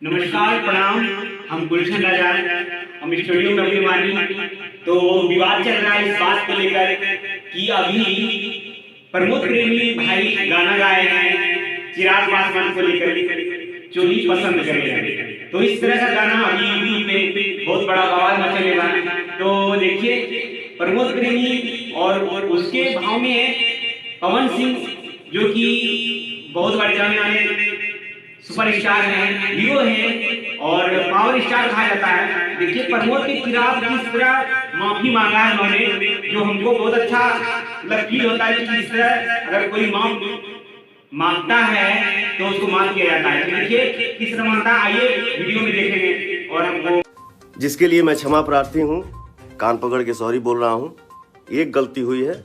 नमस्कार, प्रणाम। हम गुलशन राजा, हम स्टूडियो में अभिमानी। तो विवाद चल रहा है इस बात को लेकर कि अभी प्रमोद प्रेमी भाई गाना गाए हैं चिराग पासवान को लेकर, चोली पसंद करेगा। तो इस तरह का गाना अभी यूट्यूब पे बहुत बड़ा बवाल मचेगा। तो देखिए, प्रमोद प्रेमी और उसके भाव में पवन सिंह, जो कि बहुत बड़े जाने सुपरस्टार हैं, हीरो हैं और पावर स्टार कहा जाता है। देखिए, प्रमोद के खिलाफ किस तरह माफी मांगा है उन्होंने, जो हमको बहुत अच्छा फील होता है कि इस तरह अगर कोई मांगता है तो उसको माफ किया जाता है। देखिए किस तरह मांगता है, आइए वीडियो में देखेंगे। और हमको जिसके लिए मैं क्षमा प्रार्थी हूँ, कान पकड़ के सॉरी बोल रहा हूँ। एक गलती हुई है,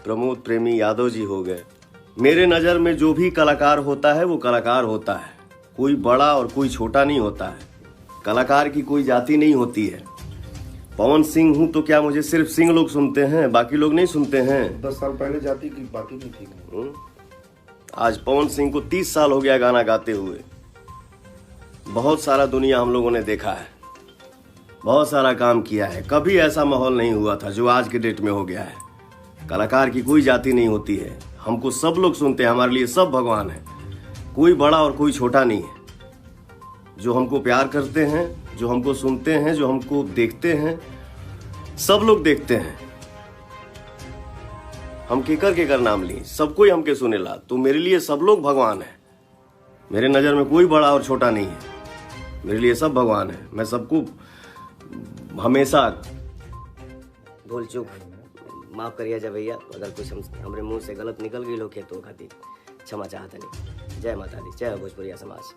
प्रमोद प्रेमी यादव जी हो गए। मेरे नज़र में जो भी कलाकार होता है वो कलाकार होता है, कोई बड़ा और कोई छोटा नहीं होता है। कलाकार की कोई जाति नहीं होती है। पवन सिंह हूँ तो क्या मुझे सिर्फ सिंह लोग सुनते हैं, बाकी लोग नहीं सुनते हैं? 10 साल पहले जाति की बात ही नहीं थी। आज पवन सिंह को 30 साल हो गया गाना गाते हुए। बहुत सारा दुनिया हम लोगों ने देखा है, बहुत सारा काम किया है। कभी ऐसा माहौल नहीं हुआ था जो आज के डेट में हो गया है। कलाकार की कोई जाति नहीं होती है, हमको सब लोग सुनते हैं, हमारे लिए सब भगवान है। कोई बड़ा और कोई छोटा नहीं है। जो हमको प्यार करते हैं, जो हमको सुनते हैं, जो हमको देखते हैं, सब लोग देखते हैं। हम केकर नाम ली, सब कोई हमके सुनेला, तो मेरे लिए सब लोग भगवान है। मेरे नज़र में कोई बड़ा और छोटा नहीं है, मेरे लिए सब भगवान है। मैं सबको हमेशा भूल चूक माफ करिए जा भैया, अगर कुछ हमरे मुंह से गलत निकल गई लोग तो खातिर क्षमा चाहते नहीं। जय माता दी, जय भोजपुरिया समाज।